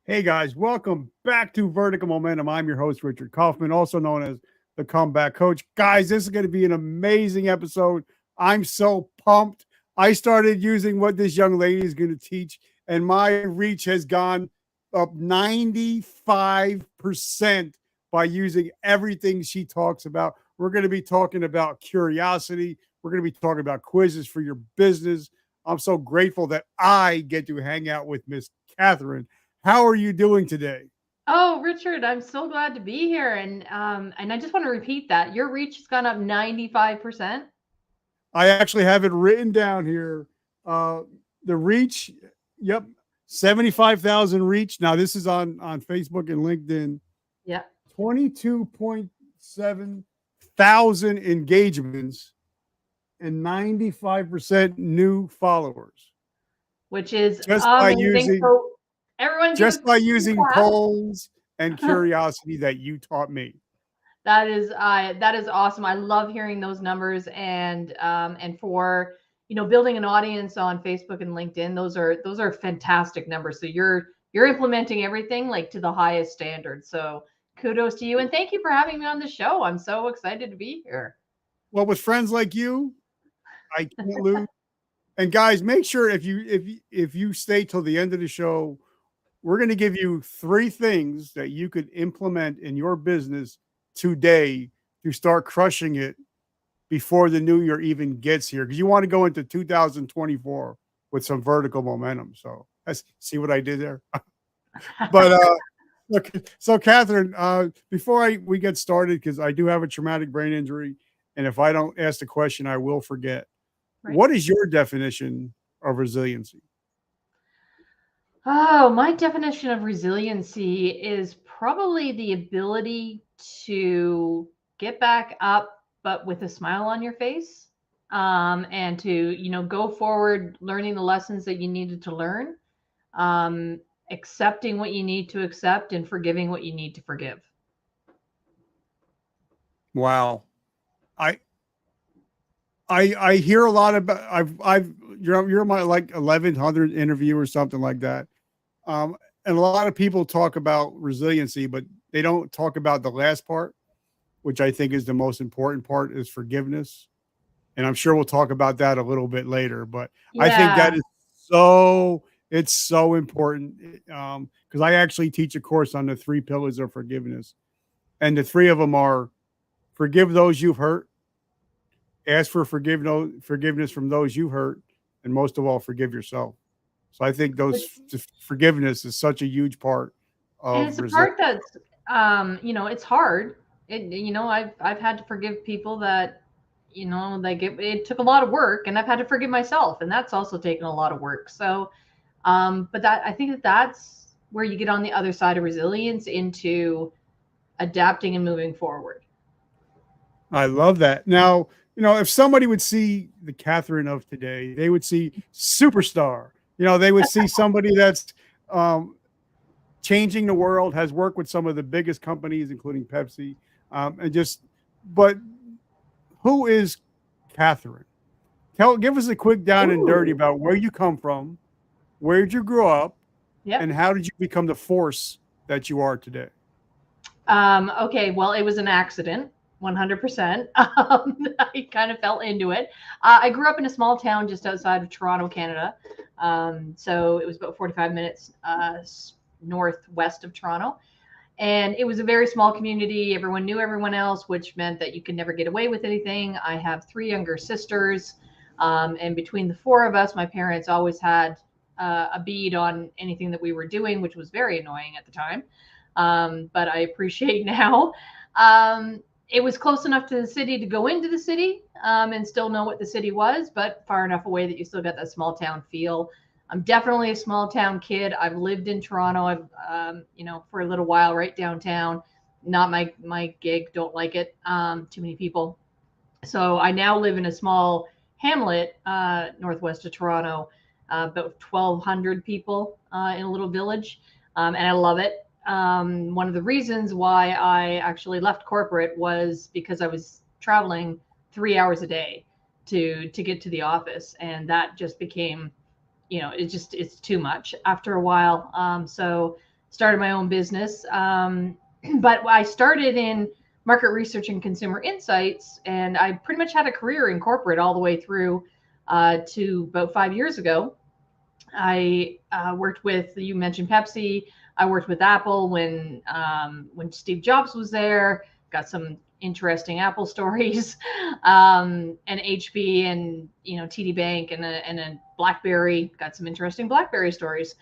Hey guys, welcome back to Vertical Momentum. I'm your host, Richard Kaufman, also known as the Comeback Coach. Guys, this is going to be an amazing episode. I'm so pumped. I started using what this young lady is going to teach, and my reach has gone up 95% by using everything she talks about. We're going to be talking about curiosity. We're going to be talking about quizzes for your business. I'm so grateful that I get to hang out with Miss Catherine. How are you doing today? Oh, Richard, I'm so glad to be here. And I just want to repeat that. Your reach has gone up 95%. I actually have it written down here. Uh, the reach, yep, 75,000 reach. Now, this is on Facebook and LinkedIn. Yeah. 22.7 thousand engagements and 95% new followers Which is just by amazing. using So everyone give a just by quick using clap. polls and curiosity that you taught me. That is awesome. I love hearing those numbers and for building an audience on Facebook and LinkedIn. Those are fantastic numbers. So you're implementing everything like to the highest standard. So kudos to you and thank you for having me on the show. I'm so excited to be here. Well, with friends like you, I can't lose. And guys, make sure if you stay till the end of the show, we're going to give you three things that you could implement in your business today to start crushing it before the new year even gets here. Because you want to go into 2024 with some vertical momentum. So let's see what I did there. But look, so Catherine, before we get started, because I do have a traumatic brain injury, and if I don't ask the question, I will forget. Right. What is your definition of resiliency? Oh, my definition of resiliency is probably the ability to get back up, but with a smile on your face, and to go forward, learning the lessons that you needed to learn, um, accepting what you need to accept, and forgiving what you need to forgive. Wow. I I hear a lot about I've you're my like 1100 interview or something like that. And a lot of people talk about resiliency, but they don't talk about the last part, which I think is the most important part is forgiveness. And I'm sure we'll talk about that a little bit later, but I think Yeah. that is so it's so important because I actually teach a course on the three pillars of forgiveness. And the three of them are forgive those you've hurt, ask for forgiveness from those you hurt, and most of all, forgive yourself. So I think those forgiveness is such a huge part And of it's a resilience. part that's it's hard. I've had to forgive people that like it took a lot of work, and I've had to forgive myself, and that's also taken a lot of work. So but that I think that's where you get on the other side of resilience into adapting and moving forward. I love that. Now, if somebody would see the Catherine of today, they would see superstar. They would see somebody that's um, changing the world, has worked with some of the biggest companies, including Pepsi, and just. But who is Catherine? Give us a quick down and dirty Ooh. about where you come from, where did you grow up, and Yep. how did you become the force that you are today? Okay, well, it was an accident, 100%. I kind of fell into it. I grew up in a small town just outside of Toronto, Canada. So it was about 45 minutes northwest of Toronto. And it was a very small community. Everyone knew everyone else, which meant that you could never get away with anything. I have three younger sisters. And between the four of us, my parents always had a bead on anything that we were doing, which was very annoying at the time. But I appreciate now. It was close enough to the city to go into the city and still know what the city was, but far enough away that you still got that small town feel. I'm definitely a small town kid. I've lived in Toronto. I've for a little while right downtown. Not my gig. Don't like it. Too many people. So I now live in a small hamlet northwest of Toronto, about 1,200 people in a little village, and I love it. One of the reasons why I actually left corporate was because I was traveling 3 hours a day to get to the office, and that just became it's too much after a while. So started my own business. But I started in market research and consumer insights, and I pretty much had a career in corporate all the way through to about 5 years ago. I worked with, you mentioned Pepsi. I worked with Apple when Steve Jobs was there. Got some interesting Apple stories, and HP and TD Bank and a BlackBerry. Got some interesting BlackBerry stories,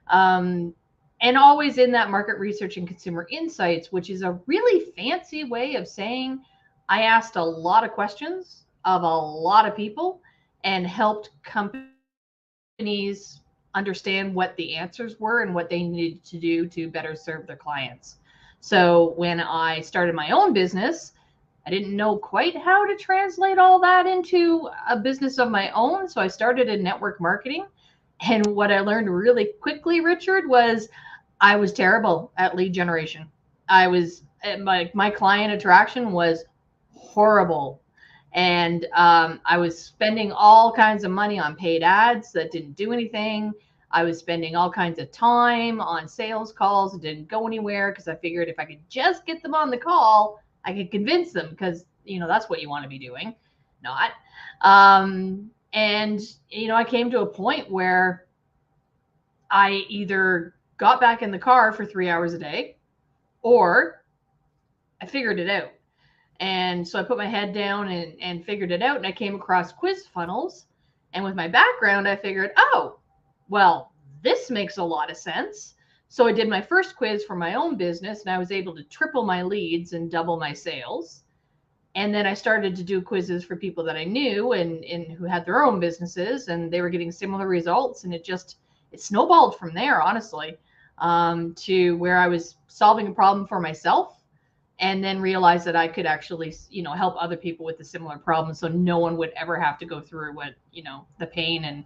um, and always in that market research and consumer insights, which is a really fancy way of saying I asked a lot of questions of a lot of people and helped companies understand what the answers were and what they needed to do to better serve their clients. So when I started my own business, I didn't know quite how to translate all that into a business of my own. So I started in network marketing. And what I learned really quickly, Richard, was I was terrible at lead generation. I was my client attraction was horrible, and I was spending all kinds of money on paid ads that didn't do anything. I was spending all kinds of time on sales calls that didn't go anywhere because I figured if I could just get them on the call, I could convince them, because that's what you want to be doing, not. And I came to a point where I either got back in the car for 3 hours a day, or I figured it out. And so I put my head down and figured it out. And I came across quiz funnels. And with my background, I figured, oh, well, this makes a lot of sense. So I did my first quiz for my own business, and I was able to triple my leads and double my sales. And then I started to do quizzes for people that I knew and who had their own businesses, and they were getting similar results. And it snowballed from there, honestly, to where I was solving a problem for myself, and then realized that I could actually, help other people with a similar problem, so no one would ever have to go through what, the pain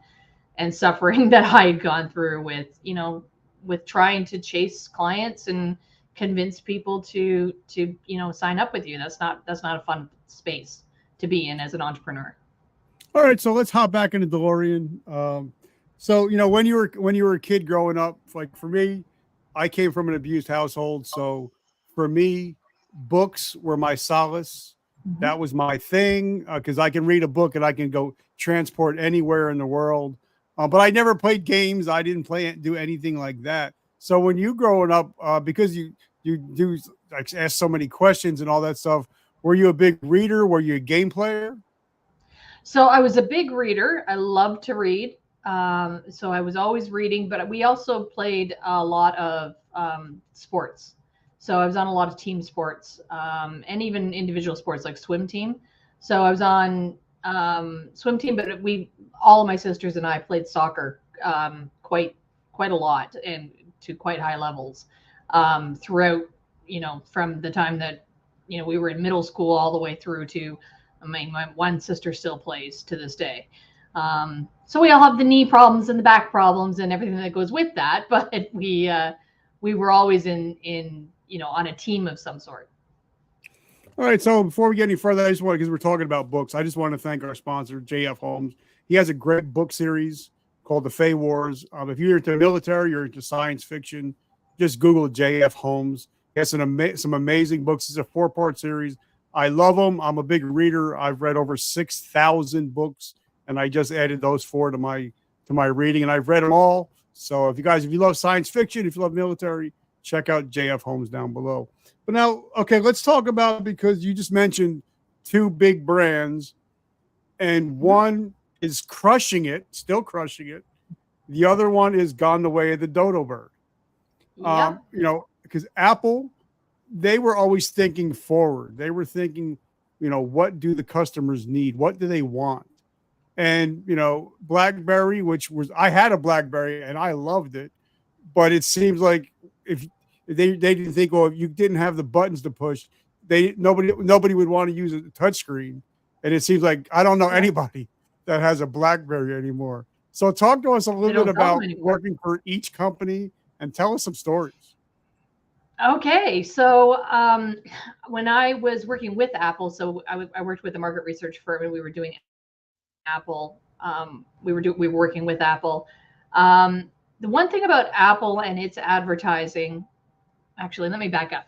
and suffering that I had gone through with trying to chase clients and convince people to sign up with you. That's not a fun space to be in as an entrepreneur. All right, so let's hop back into DeLorean. So when you were a kid growing up, like for me, I came from an abused household. So for me, books were my solace. Mm-hmm. That was my thing, because I can read a book and I can go transport anywhere in the world. But I never played games. I didn't do anything like that. So when you growing up, because you do like ask so many questions and all that stuff, were you a big reader? Were you a game player? So I was a big reader. I loved to read. So I was always reading, but we also played a lot of sports. So I was on a lot of team sports, and even individual sports like swim team. So I was on swim team, but all of my sisters and I played soccer quite a lot and to quite high levels throughout, from the time that we were in middle school all the way through to, I mean, my one sister still plays to this day. So we all have the knee problems and the back problems and everything that goes with that, but we were always in on a team of some sort. All right. So before we get any further, because we're talking about books, I just want to thank our sponsor, JF Holmes. He has a great book series called The Fey Wars. If you're into the military, you're into science fiction, just Google JF Holmes. He has some amazing books. It's a 4-part series. I love them. I'm a big reader. I've read over 6,000 books, and I just added those 4 to my reading, and I've read them all. So if you love science fiction, if you love military, check out JF Holmes down below. But now, okay, let's talk about, because you just mentioned 2 big brands, and one is crushing it, still crushing it. The other one is gone the way of the dodo bird. Yep. Because Apple, they were always thinking forward. They were thinking, what do the customers need? What do they want? And, BlackBerry, I had a BlackBerry and I loved it, but it seems like if they didn't think, well, if you didn't have the buttons to push, nobody would want to use a touchscreen. And it seems like I don't know anybody that has a BlackBerry anymore. So talk to us a little bit about working for each company and tell us some stories. Okay, so when I was working with Apple, so I worked with a market research firm, and we were doing Apple. We were working with Apple. the one thing about Apple and its advertising, actually, let me back up.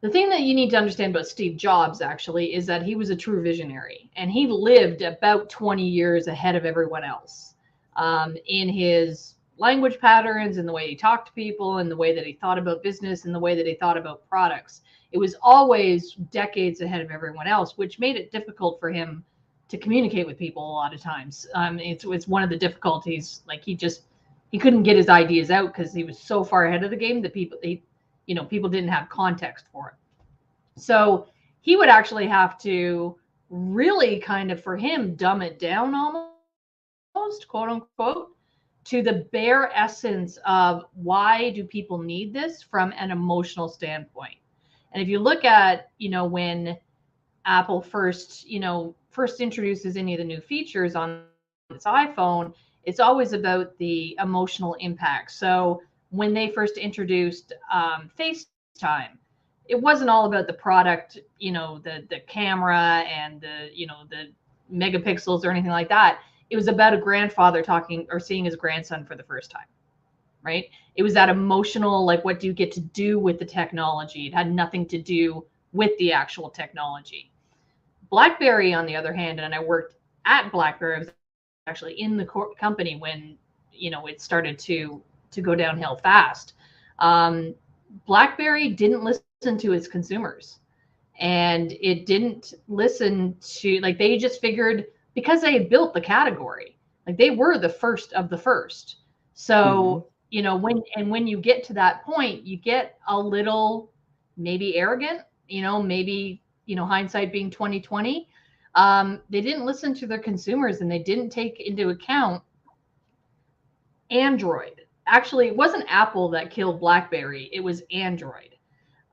The thing that you need to understand about Steve Jobs actually is that he was a true visionary, and he lived about 20 years ahead of everyone else, in his language patterns, in the way he talked to people, in the way that he thought about business, in the way that he thought about products. It was always decades ahead of everyone else, which made it difficult for him to communicate with people a lot of times. It's one of the difficulties. Like he couldn't get his ideas out because he was so far ahead of the game that people didn't have context for it. So he would actually have to really kind of, for him, dumb it down almost, quote unquote, to the bare essence of why do people need this from an emotional standpoint. And if you look at, when Apple first introduces any of the new features on its iPhone, it's always about the emotional impact. So when they first introduced FaceTime, it wasn't all about the product, the camera and the megapixels or anything like that. It was about a grandfather talking or seeing his grandson for the first time, right? It was that emotional, like, what do you get to do with the technology? It had nothing to do with the actual technology. BlackBerry, on the other hand, and I worked at BlackBerry, I was actually in the company when, it started to go downhill fast. BlackBerry didn't listen to its consumers, and it didn't listen to, like, they just figured, because they had built the category, like they were the first of the first. So, when you get to that point, you get a little maybe arrogant, maybe, hindsight being 2020. They didn't listen to their consumers, and they didn't take into account Android. Actually, it wasn't Apple that killed BlackBerry, it was Android.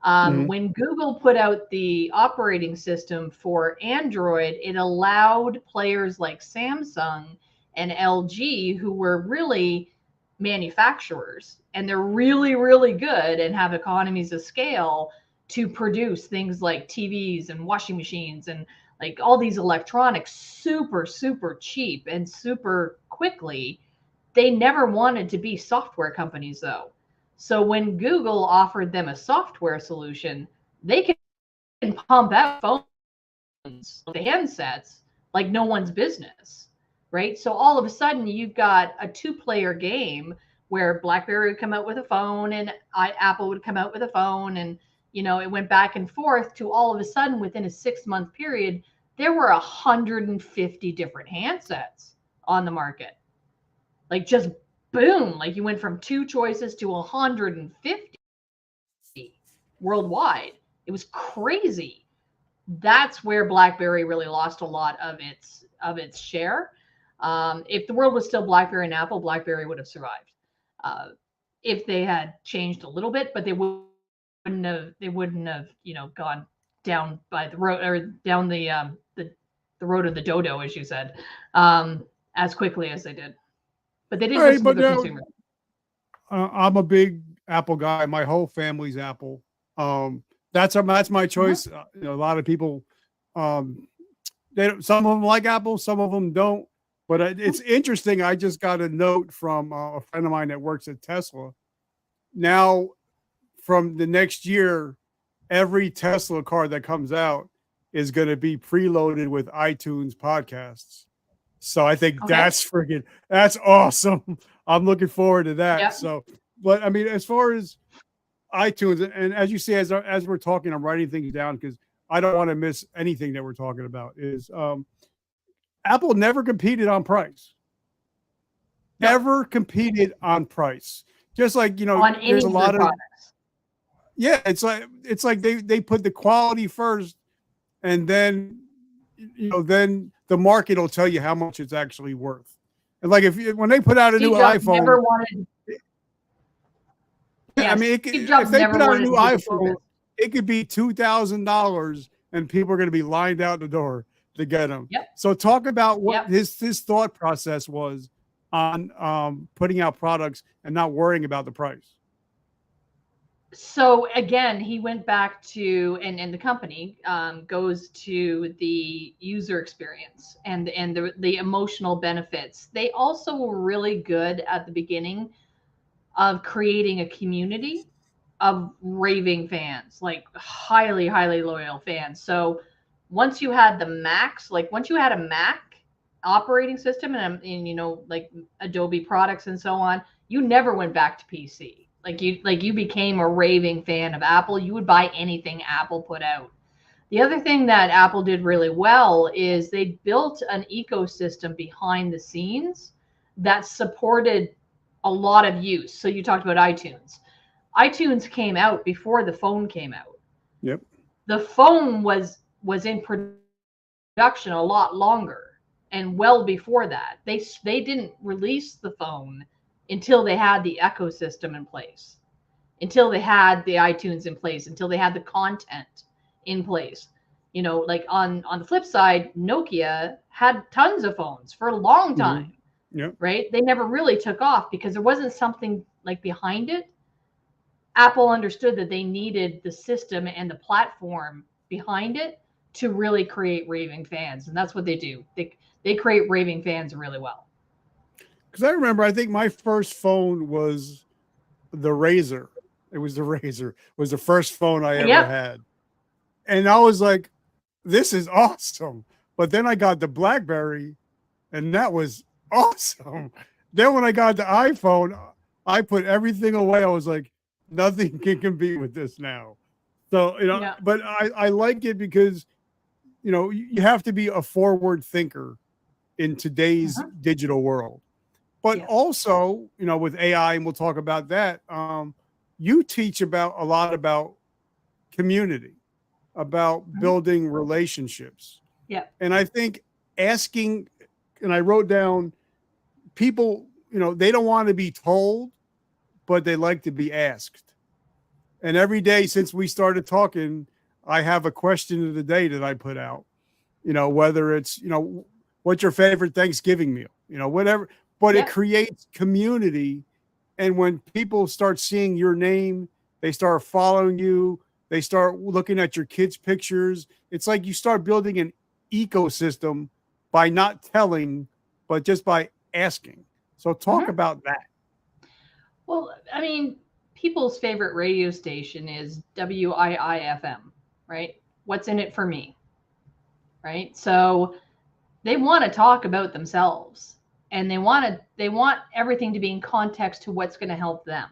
When Google put out the operating system for Android, it allowed players like Samsung and LG, who were really manufacturers, and they're really, really good and have economies of scale, to produce things like TVs and washing machines and like all these electronics super, super cheap and super quickly. They never wanted to be software companies, though. So when Google offered them a software solution, they can pump out phones, the handsets, like no one's business, right? So all of a sudden, you've got a two-player game where BlackBerry would come out with a phone and Apple would come out with a phone, and it went back and forth, to all of a sudden, within a 6-month period, there were 150 different handsets on the market. Like, just boom, like you went from 2 choices to 150 worldwide. It was crazy. That's where BlackBerry really lost a lot of its share. If the world was still BlackBerry and Apple, BlackBerry would have survived. If they had changed a little bit, but they wouldn't have gone down by the road, or down the road of the dodo, as you said, as quickly as they did. But they didn't listen to the consumer. I'm a big Apple guy. My whole family's Apple. That's my choice. A lot of people, some of them like Apple, some of them don't. But it's interesting. I just got a note from a friend of mine that works at Tesla. Now, from the next year, every Tesla car that comes out is going to be preloaded with iTunes podcasts. So I think that's awesome. I'm looking forward to that. Yep. So, but I mean, as far as iTunes, and as you say, as we're talking, I'm writing things down because I don't want to miss anything that we're talking about. Is Apple never competed on price. No. Ever competed on price. Just like, there's a lot of products. Yeah, it's like they put the quality first, and then then the market will tell you how much it's actually worth. And like when they put out a new iPhone, never wanted. I mean, if they put out a new iPhone, it could be $2,000, and people are going to be lined out the door to get them. Yep. So talk about what his thought process was on putting out products and not worrying about the price. So again, he went back to, and the company goes to the user experience and the emotional benefits. They also were really good at the beginning of creating a community of raving fans, like highly, highly loyal fans. So once you had the Macs, like once you had a Mac operating system and you know, like Adobe products and so on, you never went back to PC. Like you became a raving fan of Apple. You would buy anything Apple put out. The other thing that Apple did really well is they built an ecosystem behind the scenes that supported a lot of use. So you talked about iTunes. iTunes came out before the phone came out. Yep. The phone was in production a lot longer and well before that. They didn't release the phone until they had the ecosystem in place, until they had the iTunes in place, until they had the content in place. You know, like on the flip side, Nokia had tons of phones for a long time. Mm-hmm. Yep. Right? They never really took off because there wasn't something like behind it. Apple understood that they needed the system and the platform behind it to really create raving fans, and that's what they do. They create raving fans really well. Because I remember, I think my first phone was the Razor. It was the Razor. It was the first phone I ever had, and I was like, "This is awesome." But then I got the BlackBerry, and that was awesome. Then when I got the iPhone, I put everything away. I was like, nothing can compete with this now. So, you know, but I like it because, you know, you have to be a forward thinker in today's digital world. But also, you know, with AI, and we'll talk about that, you teach about a lot about community, about building relationships. Yeah. And I think asking, and I wrote down, people, you know, they don't want to be told, but they like to be asked. And every day since we started talking, I have a question of the day that I put out, you know, whether it's, you know, what's your favorite Thanksgiving meal, you know, whatever, but it creates community. And when people start seeing your name, they start following you, they start looking at your kids' pictures. It's like you start building an ecosystem by not telling, but just by asking. So talk about that. Well, I mean, people's favorite radio station is WIIFM, right? What's in it for me, right? So they want to talk about themselves, and they want everything to be in context to what's going to help them.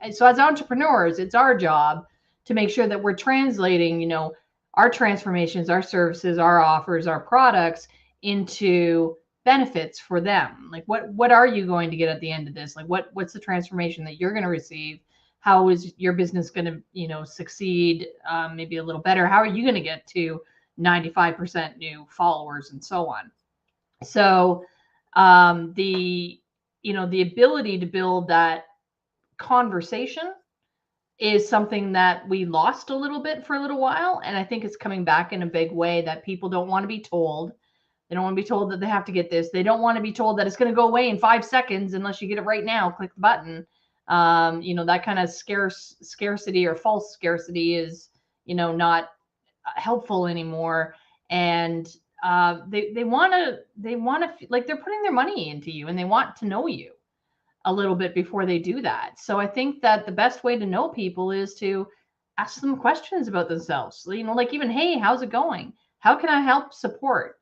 And so as entrepreneurs, it's our job to make sure that we're translating, you know, our transformations, our services, our offers, our products into benefits for them. Like what are you going to get at the end of this? Like what's the transformation that you're going to receive? How is your business going to, you know, succeed maybe a little better? How are you going to get to 95% new followers and so on? So the, you know, the ability to build that conversation is something that we lost a little bit for a little while. And I think it's coming back in a big way, that people don't want to be told. They don't want to be told that they have to get this. They don't want to be told that it's going to go away in 5 seconds unless you get it right now. Click the button. You know, that kind of scarcity or false scarcity is, you know, not helpful anymore. And they want to like they're putting their money into you, and they want to know you a little bit before they do that. So I think that the best way to know people is to ask them questions about themselves. You know, like even, hey, how's it going? How can I help support?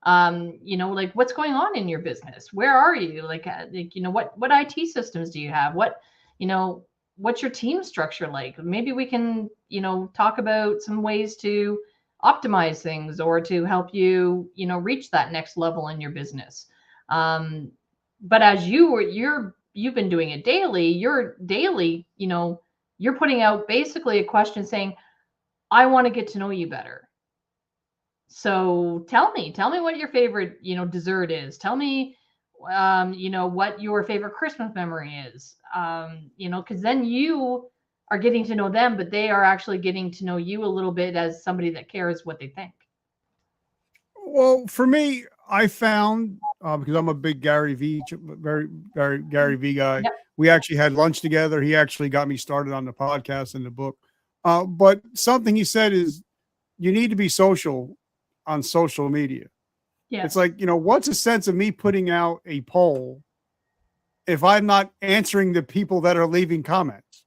You know, like what's going on in your business? Where are you? Like you know, what IT systems do you have? What, you know, what's your team structure like? Maybe we can, you know, talk about some ways to optimize things or to help you, you know, reach that next level in your business. But as you've been doing it daily, you know, you're putting out basically a question saying, I want to get to know you better. So tell me what your favorite, you know, dessert is. Tell me, you know, what your favorite Christmas memory is. You know, because then you are getting to know them, but they are actually getting to know you a little bit as somebody that cares what they think. Well, for me, I found because I'm a big Gary V, very Gary V guy. Yep. We actually had lunch together. He actually got me started on the podcast and the book. But something he said is, you need to be social on social media. Yeah. It's like, you know, what's the sense of me putting out a poll if I'm not answering the people that are leaving comments.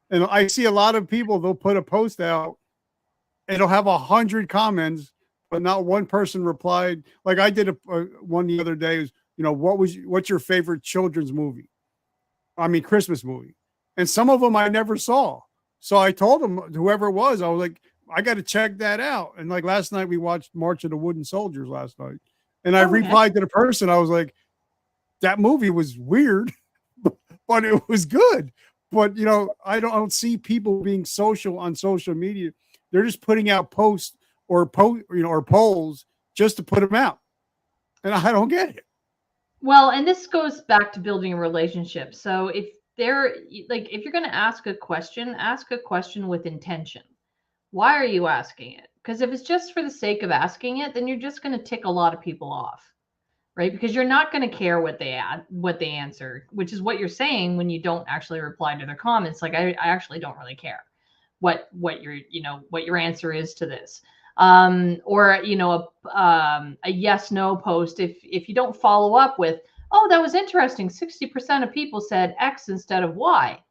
And I see a lot of people, they'll put a post out, it'll have 100 comments, but not one person replied. Like I did a one the other day, was, what's your favorite children's movie? I mean, Christmas movie. And some of them I never saw. So I told them, whoever it was, I was like, I got to check that out. And like last night, we watched March of the Wooden Soldiers last night. And I replied to the person, I was like, that movie was weird, but it was good. But, I don't see people being social on social media. They're just putting out posts or polls just to put them out. And I don't get it. Well, and this goes back to building a relationship. So if you're going to ask a question with intention. Why are you asking it? Because if it's just for the sake of asking it, then you're just going to tick a lot of people off, right? Because you're not going to care what they answer, which is what you're saying when you don't actually reply to their comments. Like I actually don't really care what your answer is to this. Or a yes no post, if you don't follow up with, oh, that was interesting, 60% of people said X instead of Y.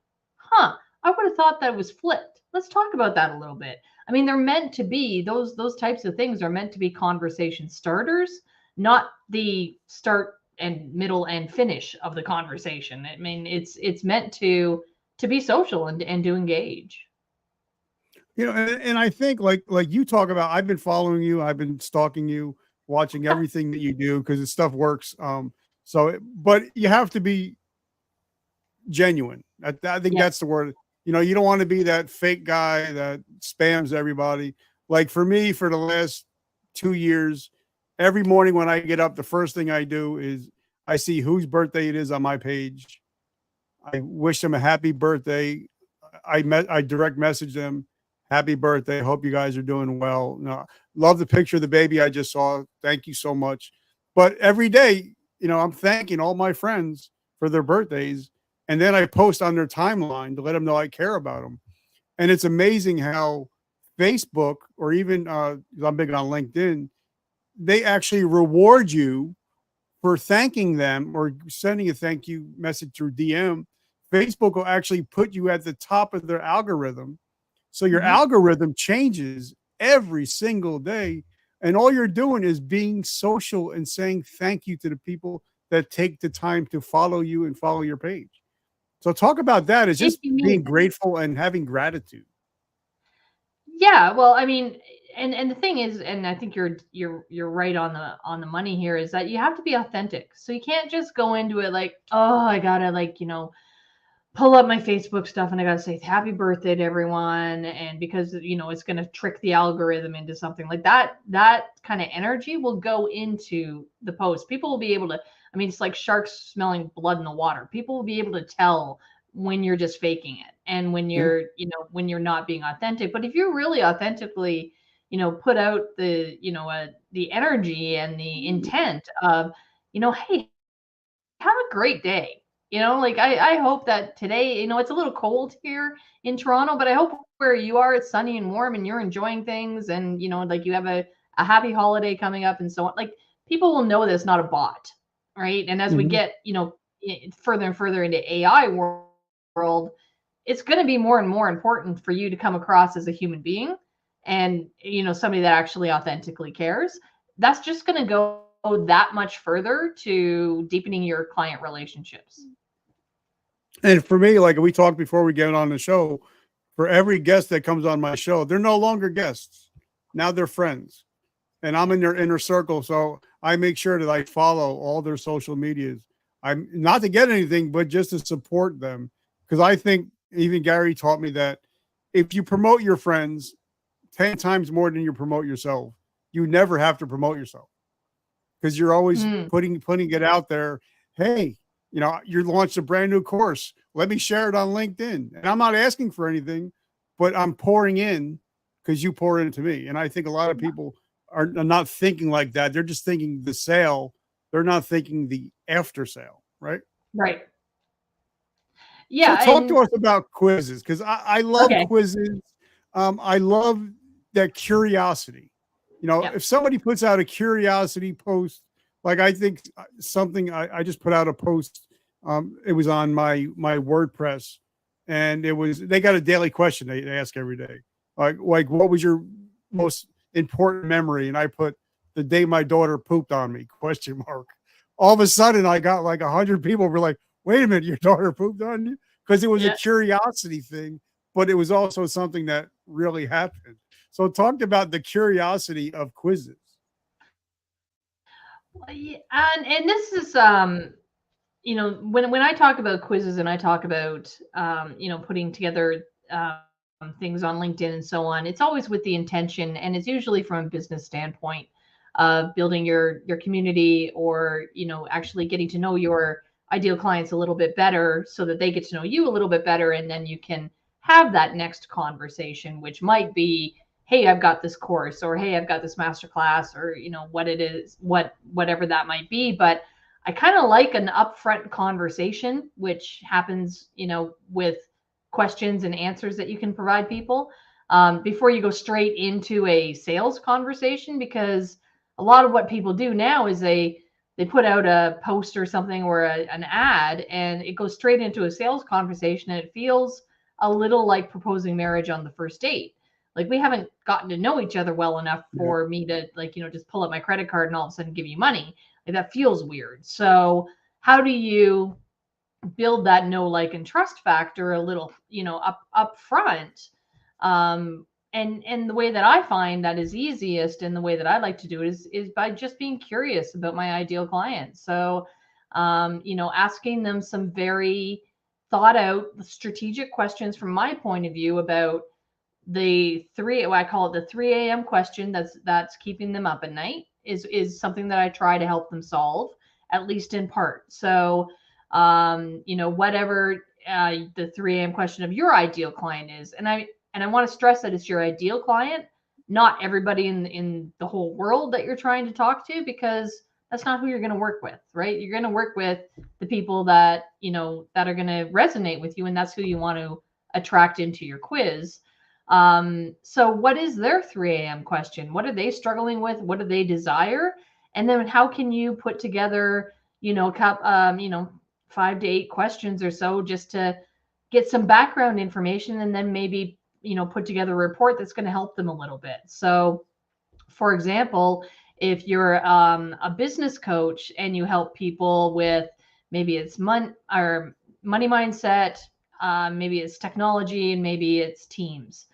I would have thought that was flipped. Let's talk about that a little bit. I mean, they're meant to be, those types of things are meant to be conversation starters, not the start and middle and finish of the conversation. I mean, it's meant to be social and to engage. And I think like you talk about, I've been following you, I've been stalking you, watching everything that you do because the stuff works. But you have to be genuine. I think that's the word. You don't want to be that fake guy that spams everybody. Like for me, for the last 2 years, every morning when I get up, the first thing I do is I see whose birthday it is on my page. I wish them a happy birthday. I direct message them, happy birthday. Hope you guys are doing well. Love the picture of the baby I just saw. Thank you so much. But every day, I'm thanking all my friends for their birthdays. And then I post on their timeline to let them know I care about them. And it's amazing how Facebook, or even I'm big on LinkedIn, they actually reward you for thanking them or sending a thank you message through DM. Facebook will actually put you at the top of their algorithm. So your algorithm changes every single day. And all you're doing is being social and saying thank you to the people that take the time to follow you and follow your page. So talk about that. It's just being grateful and having gratitude. Yeah, well, I mean, and the thing is, and I think you're right on the money here, is that you have to be authentic. So you can't just go into it like, oh, I gotta pull up my Facebook stuff and I gotta say happy birthday to everyone, and because it's gonna trick the algorithm into something like that. That kind of energy will go into the post. People will be able to. I mean, it's like sharks smelling blood in the water. People will be able to tell when you're just faking it and when you're, when you're not being authentic. But if you really authentically, put out the, the energy and the intent of, hey, have a great day. I hope that today, it's a little cold here in Toronto, but I hope where you are, it's sunny and warm and you're enjoying things. And, like you have a happy holiday coming up and so on. Like people will know that's not a bot. Right. And as we get, further and further into AI world, it's going to be more and more important for you to come across as a human being and, somebody that actually authentically cares. That's just going to go that much further to deepening your client relationships. And for me, like we talked before we get on the show, for every guest that comes on my show, they're no longer guests. Now they're friends. And I'm in their inner circle. So I make sure that I follow all their social medias. I'm not to get anything, but just to support them. Because I think even Gary taught me that if you promote your friends 10 times more than you promote yourself, you never have to promote yourself. Because you're always putting it out there. Hey, you launched a brand new course. Let me share it on LinkedIn. And I'm not asking for anything, but I'm pouring in because you pour into me. And I think a lot of people are not thinking like that. They're just thinking the sale. They're not thinking the after sale, right? Right. Yeah. So talk to us about quizzes, because I love quizzes. I love that curiosity. If somebody puts out a curiosity post, like I think something, I just put out a post It was on my WordPress, and they got a daily question they ask every day, like what was your most important memory? And I put the day my daughter pooped on me, question mark. All of a sudden, I got like 100 people were like, "Wait a minute, your daughter pooped on you?" Because it was a Yeah. curiosity thing, but it was also something that really happened. So talked about the curiosity of quizzes. And this is when I talk about quizzes and I talk about putting together things on LinkedIn and so on, it's always with the intention, and it's usually from a business standpoint of building your community, or actually getting to know your ideal clients a little bit better so that they get to know you a little bit better, and then you can have that next conversation, which might be, hey, I've got this course, or hey, I've got this masterclass, or what it is, whatever that might be. But I kind of like an upfront conversation, which happens, with questions and answers that you can provide people, before you go straight into a sales conversation. Because a lot of what people do now is they put out a post or something, or an ad, and it goes straight into a sales conversation, and it feels a little like proposing marriage on the first date. Like, we haven't gotten to know each other well enough Yeah. for me to, just pull up my credit card and all of a sudden give you money. Like, that feels weird. So how do you build that know, like, and trust factor a little, up front? And the way that I find that is easiest, and the way that I like to do it, is by just being curious about my ideal client. So asking them some very thought out strategic questions from my point of view about I call it the 3 a.m. question that's keeping them up at night, is something that I try to help them solve, at least in part. So whatever the 3 a.m. question of your ideal client is, and I want to stress that it's your ideal client, not everybody in the whole world that you're trying to talk to, because that's not who you're going to work with, right? You're going to work with the people that that are going to resonate with you, and that's who you want to attract into your quiz. So what is their 3 a.m. question? What are they struggling with? What do they desire? And then how can you put together, 5 to 8 questions or so, just to get some background information, and then maybe, put together a report that's going to help them a little bit. So, for example, if you're a business coach and you help people with, maybe it's money mindset, maybe it's technology, and maybe it's teams,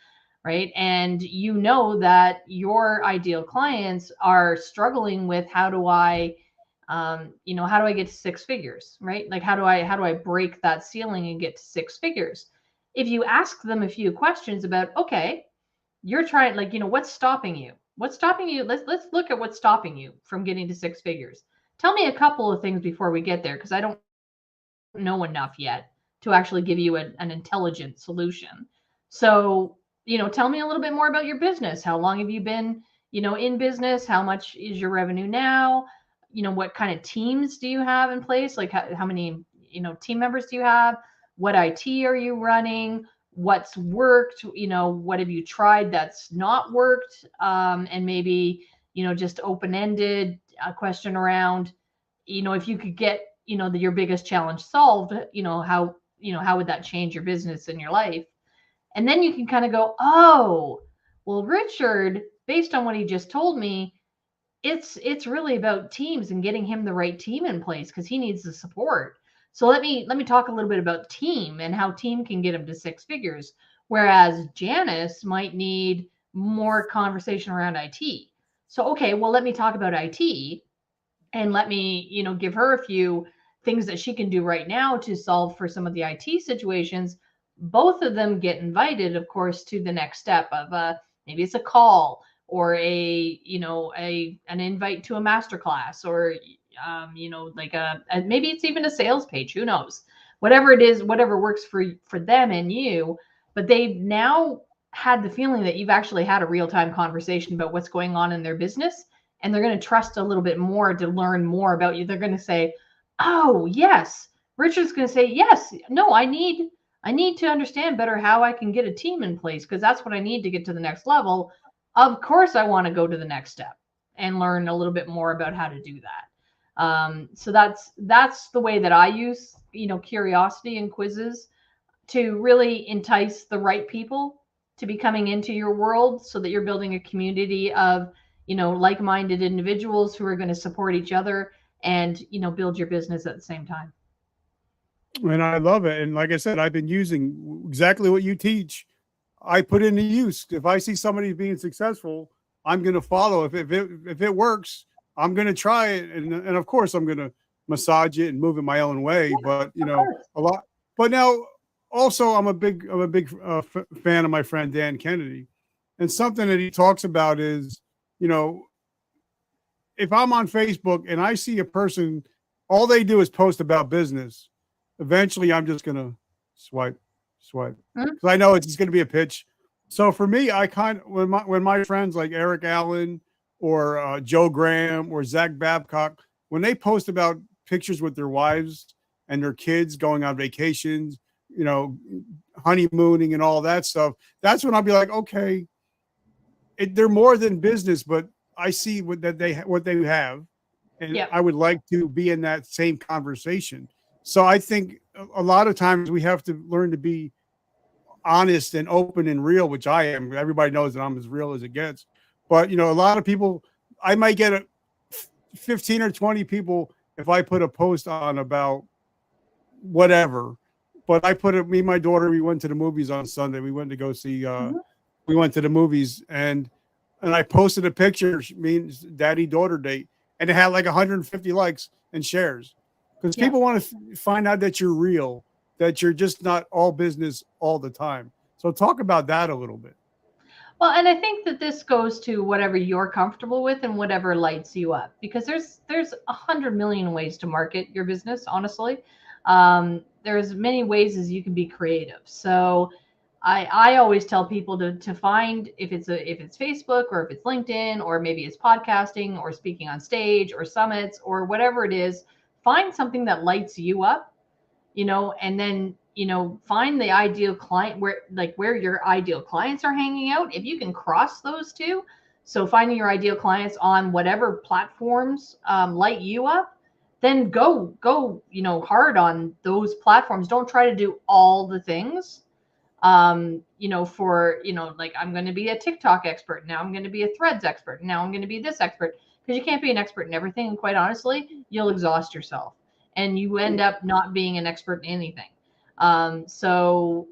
right? And you know that your ideal clients are struggling with, how do I get to 6 figures, right? Like, how do I break that ceiling and get to 6 figures? If you ask them a few questions about, okay, you're trying, what's stopping you? What's stopping you? Let's look at what's stopping you from getting to 6 figures. Tell me a couple of things before we get there, because I don't know enough yet to actually give you an intelligent solution. So, tell me a little bit more about your business. How long have you been, in business? How much is your revenue now? What kind of teams do you have in place? Like, how many, team members do you have? What IT are you running? What's worked? What have you tried that's not worked? And maybe, just open-ended question around, if you could get, your biggest challenge solved, how would that change your business and your life? And then you can kind of go, oh, well, Richard, based on what he just told me, it's really about teams and getting him the right team in place, because he needs the support. So let me talk a little bit about team, and how team can get him to 6 figures. Whereas Janice might need more conversation around IT. So, okay, well, let me talk about IT, and let me, give her a few things that she can do right now to solve for some of the IT situations. Both of them get invited, of course, to the next step of maybe it's a call, or an invite to a masterclass, or like maybe it's even a sales page. Who knows? Whatever it is, whatever works for them and you. But they've now had the feeling that you've actually had a real-time conversation about what's going on in their business, and they're going to trust a little bit more to learn more about you. They're going to say, oh, yes. Richard's going to say, yes, no, I need to understand better how I can get a team in place, because that's what I need to get to the next level. Of course, I want to go to the next step and learn a little bit more about how to do that. So that's the way that I use, curiosity and quizzes to really entice the right people to be coming into your world, so that you're building a community of, like-minded individuals who are going to support each other and, build your business at the same time. And I love it. And like I said, I've been using exactly what you teach. I put into use. If I see somebody being successful, I'm going to follow. If it works, I'm going to try it. And of course, I'm going to massage it and move it my own way. But Of course. a lot. But now, also, I'm a big fan of my friend Dan Kennedy, and something that he talks about is, you know, if I'm on Facebook and I see a person, all they do is post about business, eventually I'm just gonna swipe, swipe, Mhm. because I know it's just gonna be a pitch. So for me, I kind of when my friends like Eric Allen or Joe Graham or Zach Babcock, when they post about pictures with their wives and their kids going on vacations, you know, honeymooning and all that stuff, that's when I'll be like, okay, they're more than business, but I see what they have, and Yep. I would like to be in that same conversation. So I think a lot of times we have to learn to be honest and open and real, which I am. Everybody knows that I'm as real as it gets. But a lot of people, I might get 15 or 20 people if I put a post on about whatever. But I put it, me and my daughter, we went to the movies on Sunday. We went to go see Mhm. we went to the movies, and I posted a picture, me and daddy daughter date, and it had like 150 likes and shares, because Yep. people want to find out that you're real, that you're just not all business all the time. So talk about that a little bit. Well, and I think that this goes to whatever you're comfortable with and whatever lights you up, because there's 100 million ways to market your business. Honestly, there's many ways as you can be creative. So I always tell people to find, if it's Facebook or if it's LinkedIn or maybe it's podcasting or speaking on stage or summits or whatever it is, find something that lights you up, and then, find the ideal client, where your ideal clients are hanging out. If you can cross those two, so finding your ideal clients on whatever platforms light you up, then go, hard on those platforms. Don't try to do all the things. For, like, I'm going to be a TikTok expert. Now I'm going to be a Threads expert. Now I'm going to be this expert, because you can't be an expert in everything. And quite honestly, you'll exhaust yourself and you end up not being an expert in anything. So,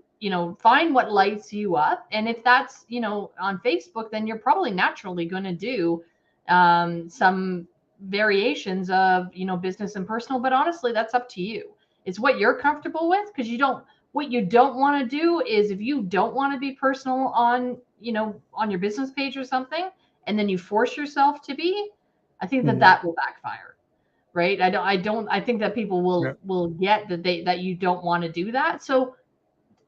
find what lights you up. And if that's, on Facebook, then you're probably naturally going to do some variations of, business and personal. But honestly, that's up to you. It's what you're comfortable with, because what you don't want to do is, if you don't want to be personal on, on your business page or something, and then you force yourself to be, I think that Mhm. that will backfire. Right. I think that people Yeah. will get that you don't want to do that. So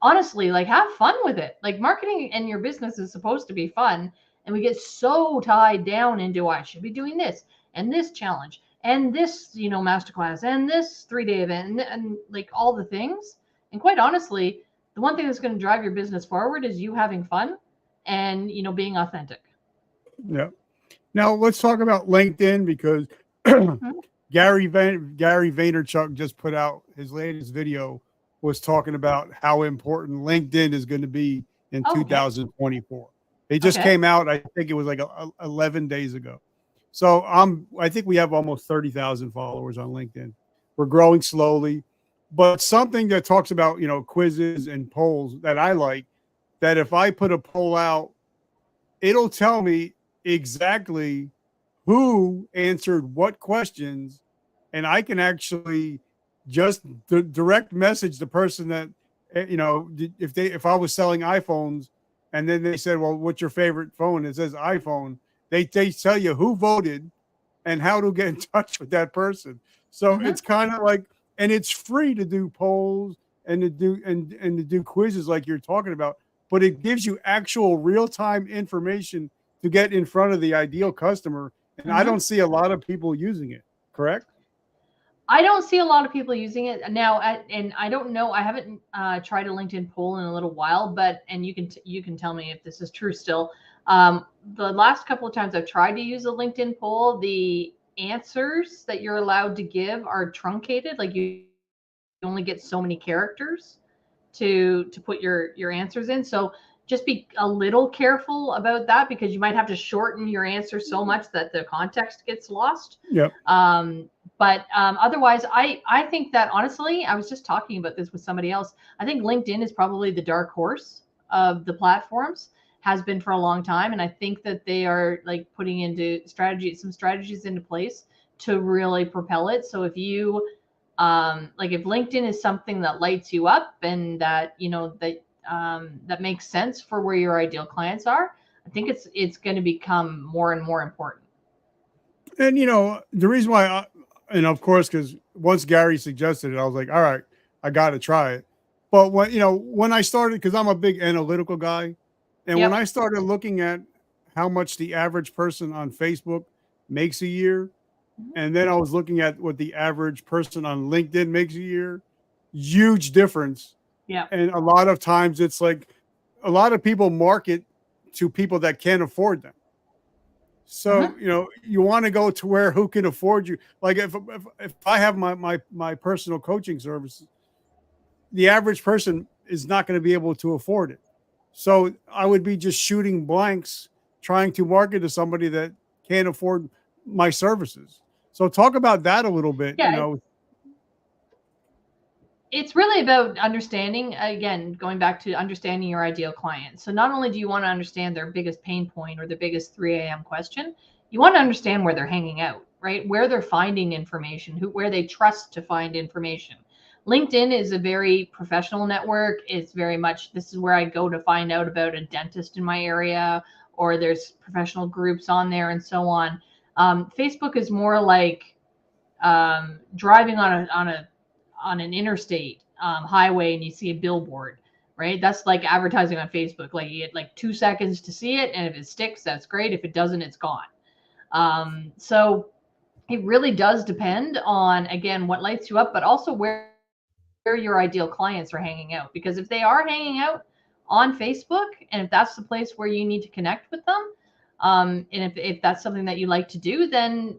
honestly, like, have fun with it. Like, marketing and your business is supposed to be fun. And we get so tied down into, I should be doing this and this challenge and this, masterclass and this 3-day event, and like all the things. And quite honestly, the one thing that's going to drive your business forward is you having fun and, being authentic. Yeah. Now let's talk about LinkedIn, because Mhm. Gary Vaynerchuk just put out his latest video, was talking about how important LinkedIn is going to be in Oh, okay. 2024. It just Okay. came out. I think it was like 11 days ago. So I think we have almost 30,000 followers on LinkedIn. We're growing slowly, but something that talks about, quizzes and polls that I like, that if I put a poll out, it'll tell me exactly who answered what questions, and I can actually just direct message the person that, if I was selling iPhones, and then they said, well, what's your favorite phone? It says iPhone. They tell you who voted and how to get in touch with that person. So Hmm. it's kind of like, and it's free to do polls and to do quizzes like you're talking about, but it gives you actual real-time information to get in front of the ideal customer. And I Hmm. don't see a lot of people using it. Correct? I don't see a lot of people using it now, and I don't know. I haven't tried a LinkedIn poll in a little while, but and you can tell me if this is true still. The last couple of times I've tried to use a LinkedIn poll, the answers that you're allowed to give are truncated. Like you only get so many characters to put your answers in. So just be a little careful about that, because you might have to shorten your answer so much that the context gets lost. Yep. But otherwise, I think that honestly, I was just talking about this with somebody else. I think LinkedIn is probably the dark horse of the platforms, has been for a long time, and I think that they are like putting into some strategies into place to really propel it. So if you like, if LinkedIn is something that lights you up and that that makes sense for where your ideal clients are, I think it's going to become more and more important. And the reason why, and of course, because once Gary suggested it, I was like, all right, I got to try it. But when I started, because I'm a big analytical guy, and when Yep. I started looking at how much the average person on Facebook makes a year, and then I was looking at what the average person on LinkedIn makes a year, huge difference. Yeah. And a lot of times it's like a lot of people market to people that can't afford them. So, Mm-hmm. you want to go to where who can afford you. Like if I have my personal coaching services, the average person is not going to be able to afford it. So I would be just shooting blanks trying to market to somebody that can't afford my services. So talk about that a little bit, Yeah, it's really about understanding, again, going back to understanding your ideal client. So not only do you want to understand their biggest pain point or their biggest 3 a.m. question, you want to understand where they're hanging out, right? Where they're finding information, where they trust to find information. LinkedIn is a very professional network. It's very much, this is where I go to find out about a dentist in my area, or there's professional groups on there and so on. Facebook is more like driving on an interstate highway and you see a billboard, right? That's like advertising on Facebook. Like you get like 2 seconds to see it, and if it sticks, that's great. If it doesn't, it's gone. So it really does depend on, again, what lights you up, but also where your ideal clients are hanging out. Because if they are hanging out on Facebook, and if that's the place where you need to connect with them, and if that's something that you like to do, then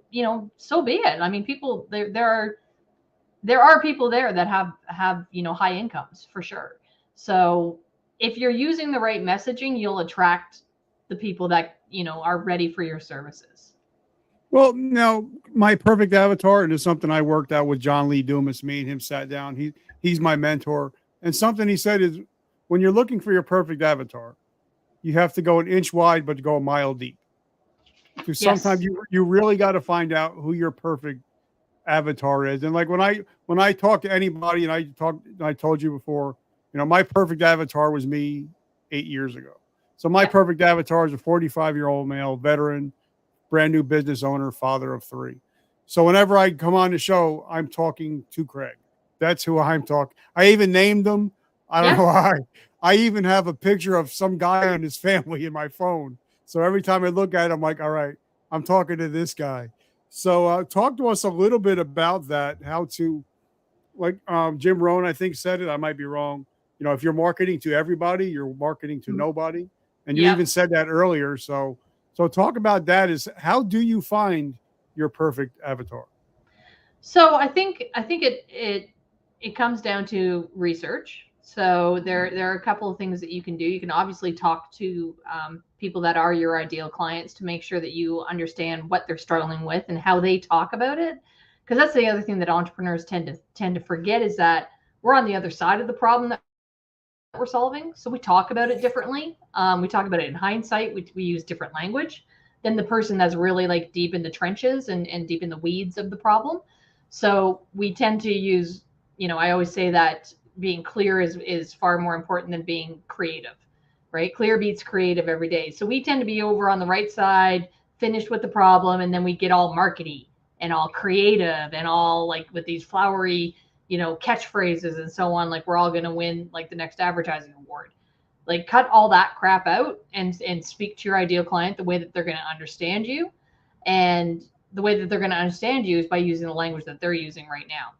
so be it. I mean, people there are people there that have high incomes for sure. So if you're using the right messaging, you'll attract the people that are ready for your services. Well, now my perfect avatar, and it's something I worked out with John Lee Dumas. Me and him sat down. He's my mentor, and something he said is, when you're looking for your perfect avatar, you have to go an inch wide, but go a mile deep. Because sometimes Yes. you really got to find out who your perfect avatar is. And like when I talk to anybody, and I told you before, my perfect avatar was me 8 years ago. So my Yep. perfect avatar is a 45-year-old male veteran, brand new business owner, father of three. So whenever I come on the show, I'm talking to Craig. That's who I'm talking. I even named him. I don't Yeah. know why. I even have a picture of some guy and his family in my phone. So every time I look at it, I'm like, all right, I'm talking to this guy. So talk to us a little bit about that. How to, like Jim Rohn, I think, said it. I might be wrong. If you're marketing to everybody, you're marketing to nobody. And you even Yep. said that earlier. So talk about that. Is how do you find your perfect avatar? So I think it comes down to research. So there are a couple of things that you can do. You can obviously talk to people that are your ideal clients to make sure that you understand what they're struggling with and how they talk about it. Because that's the other thing that entrepreneurs tend to forget, is that we're on the other side of the problem that we're solving. So we talk about it differently. We talk about it in hindsight. We use different language than the person that's really like deep in the trenches and deep in the weeds of the problem. So we tend to use, I always say that being clear is far more important than being creative, right? Clear beats creative every day. So we tend to be over on the right side, finished with the problem, and then we get all markety and all creative and all like with these flowery catchphrases and so on, like we're all going to win like the next advertising award. Like cut all that crap out and speak to your ideal client the way that they're going to understand you. And the way that they're going to understand you is by using the language that they're using right now.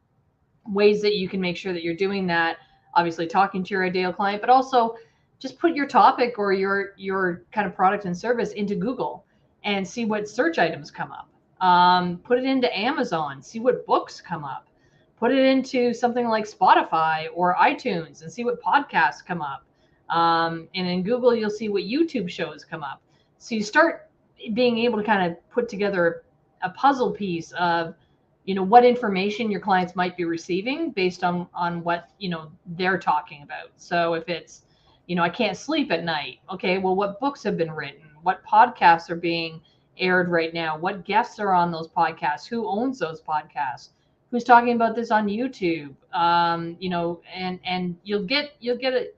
Ways that you can make sure that you're doing that, obviously talking to your ideal client, but also just put your topic or your kind of product and service into Google and see what search items come up. Put it into Amazon, see what books come up. Put it into something like Spotify or iTunes and see what podcasts come up. And in Google, you'll see what YouTube shows come up. So you start being able to kind of put together a puzzle piece of, what information your clients might be receiving based on what, they're talking about. So if it's, I can't sleep at night. Okay, well, what books have been written? What podcasts are being aired right now? What guests are on those podcasts? Who owns those podcasts? Who's talking about this on YouTube? And you'll get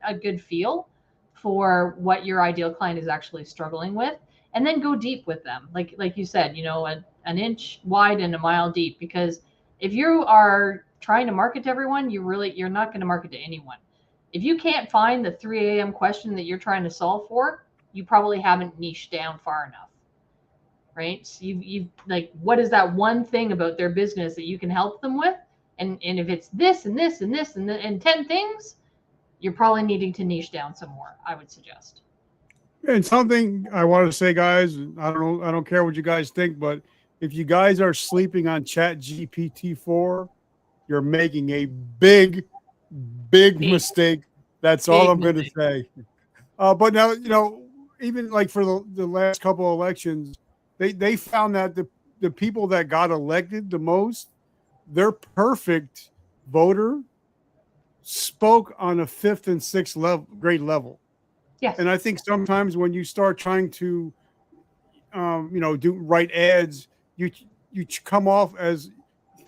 a good feel for what your ideal client is actually struggling with, and then go deep with them. Like you said, an inch wide and a mile deep. Because if you are trying to market to everyone, you're not going to market to anyone. If you can't find the 3 a.m. question that you're trying to solve for, you probably haven't niched down far enough. Right? So you like, what is that one thing about their business that you can help them with? And if it's this and this and this and 10 things, you're probably needing to niche down some more, I would suggest. And something I want to say, guys, I don't care what you guys think, but if you guys are sleeping on Chat GPT-4, you're making a big mistake. That's all I'm going to say. But now, even like for the last couple of elections, they found that the people that got elected the most, their perfect voter spoke on a 5th and 6th grade level. Yes. And I think sometimes when you start trying to, write ads, you come off as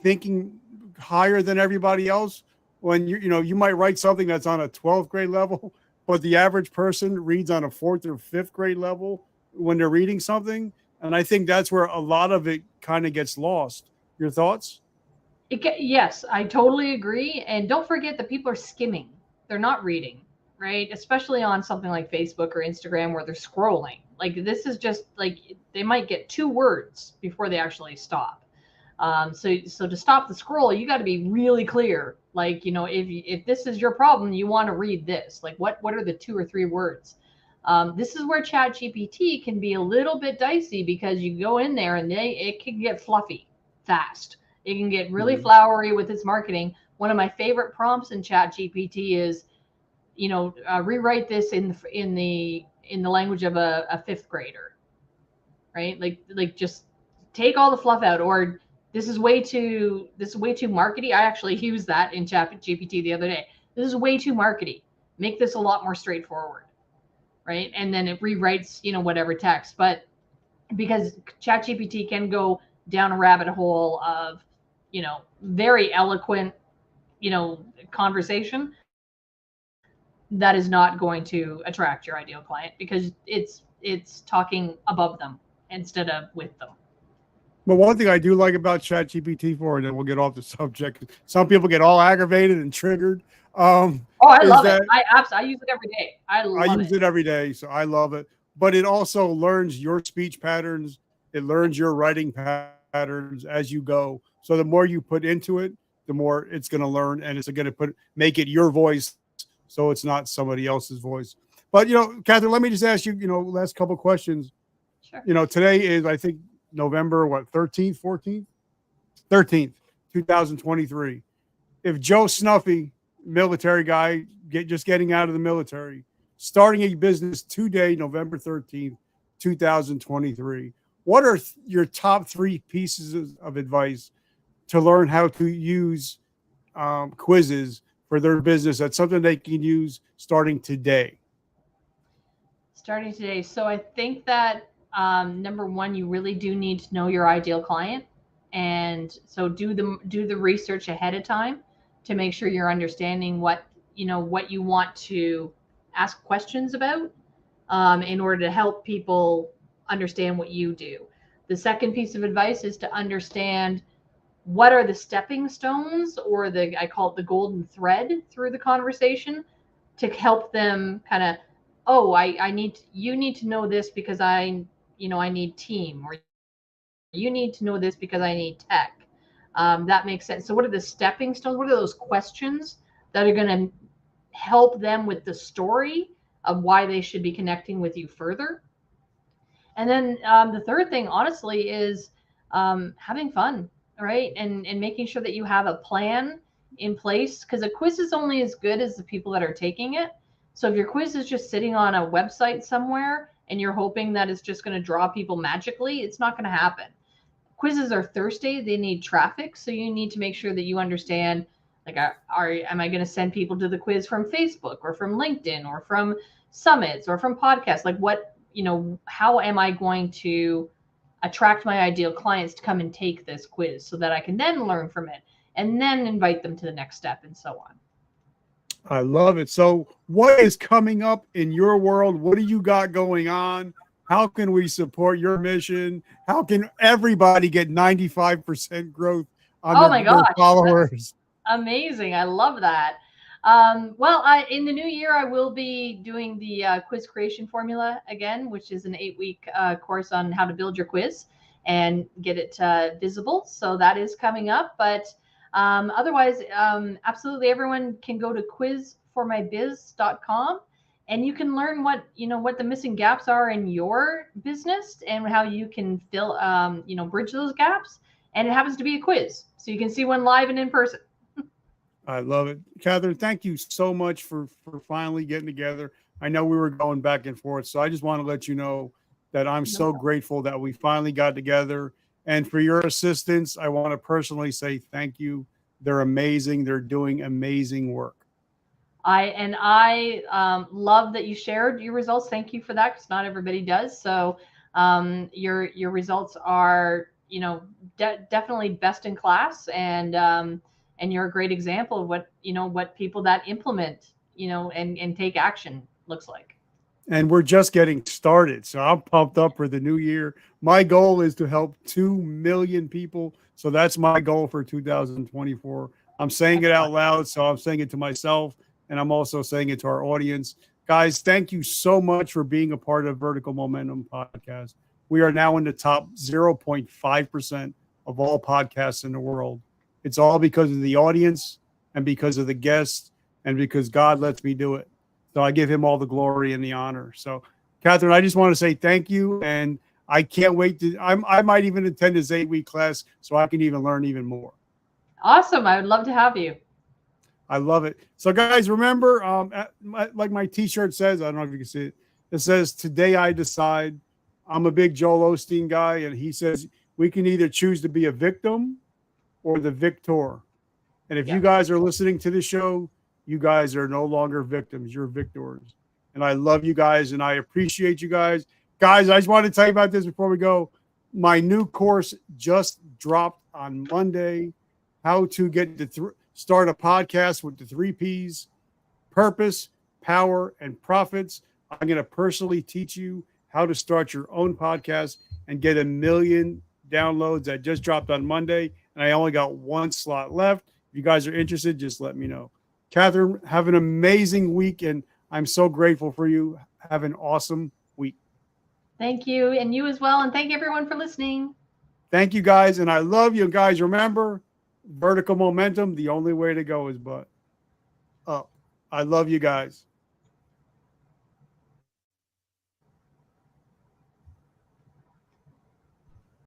thinking higher than everybody else. When you might write something that's on a 12th grade level, but the average person reads on a 4th or 5th grade level when they're reading something. And I think that's where a lot of it kind of gets lost. Your thoughts? Yes, I totally agree. And don't forget that people are skimming. They're not reading, right? Especially on something like Facebook or Instagram where they're scrolling. Like, this is just like, they might get 2 words before they actually stop. So to stop the scroll, you got to be really clear. Like, if this is your problem, you want to read this. Like, what are the 2 or 3 words? This is where ChatGPT can be a little bit dicey, because you go in there and it can get fluffy fast. It can get really flowery with its marketing. One of my favorite prompts in ChatGPT is, rewrite this in the language of a 5th grader, right? Like just take all the fluff out, or this is way too markety. I actually used that in ChatGPT the other day. This is way too markety. Make this a lot more straightforward, right? And then it rewrites, whatever text. But because ChatGPT can go down a rabbit hole of, very eloquent, conversation, that is not going to attract your ideal client, because it's talking above them instead of with them. But one thing I do like about ChatGPT-4, and then we'll get off the subject. Some people get all aggravated and triggered. I love it. I use it every day. I use it every day, so I love it. But it also learns your speech patterns. It learns your writing patterns as you go. So the more you put into it, the more it's going to learn, and it's going to make it your voice, so it's not somebody else's voice. But Catherine, let me just ask you, last couple of questions. Sure. Today is, I think, November 13th, 14th, 13th, 2023. If Joe Snuffy, military guy, just getting out of the military, starting a business today, November 13th, 2023, what are your top 3 pieces of advice to learn how to use quizzes for their business? That's something they can use starting today. So I think that number 1, you really do need to know your ideal client, and so do the research ahead of time to make sure you're understanding what you want to ask questions about, in order to help people understand what you do. The second piece of advice is to understand what are the stepping stones, or I call it the golden thread through the conversation, to help them kind of, you need to know this because I need team, or you need to know this because I need tech. That makes sense. So what are the stepping stones? What are those questions that are going to help them with the story of why they should be connecting with you further? And then the third thing, honestly, is having fun, right? And making sure that you have a plan in place, because a quiz is only as good as the people that are taking it. So if your quiz is just sitting on a website somewhere and you're hoping that it's just going to draw people magically, it's not going to happen. Quizzes are thirsty, they need traffic, so you need to make sure that you understand, like, am I going to send people to the quiz from Facebook or from LinkedIn or from summits or from podcasts? Like, what, how am I going to attract my ideal clients to come and take this quiz so that I can then learn from it and then invite them to the next step and so on. I love it. So what is coming up in your world? What do you got going on? How can we support your mission? How can everybody get 95% growth on their followers? Amazing. I love that. Well, in the new year, I will be doing the quiz creation formula again, which is an 8-week course on how to build your quiz and get it visible. So that is coming up. But otherwise, absolutely everyone can go to quizformybiz.com and you can learn what the missing gaps are in your business and how you can fill, bridge those gaps. And it happens to be a quiz, so you can see one live and in person. I love it. Catherine, thank you so much for finally getting together. I know we were going back and forth, so I just want to let you know that I'm so grateful that we finally got together. And for your assistance, I want to personally say thank you. They're amazing. They're doing amazing work. I love that you shared your results. Thank you for that, because not everybody does. So your results are, definitely best in class, and you're a great example of what people that implement, and take action looks like. And we're just getting started. So I'm pumped up for the new year. My goal is to help 2 million people. So that's my goal for 2024. I'm saying it out loud. So I'm saying it to myself, and I'm also saying it to our audience. Guys, thank you so much for being a part of Vertical Momentum Podcast. We are now in the top 0.5% of all podcasts in the world. It's all because of the audience and because of the guests and because God lets me do it. So I give him all the glory and the honor. So, Catherine, I just want to say thank you. And I can't wait I might even attend this 8-week class so I can even learn even more. Awesome. I would love to have you. I love it. So, guys, remember, like my T-shirt says, I don't know if you can see it. It says, "Today I decide." I'm a big Joel Osteen guy, and he says we can either choose to be a victim or the victor. And if you guys are listening to the show, you guys are no longer victims. You're victors. And I love you guys, and I appreciate you guys. Guys, I just want to tell you about this before we go. My new course just dropped on Monday. How to get start a podcast with the 3 Ps: purpose, power, and profits. I'm going to personally teach you how to start your own podcast and get 1 million downloads. That just dropped on Monday, and I only got 1 slot left. If you guys are interested, just let me know. Catherine, have an amazing week, and I'm so grateful for you. Have an awesome week. Thank you, and you as well, and thank everyone for listening. Thank you, guys, and I love you. Guys, remember, vertical momentum, the only way to go is up. I love you guys.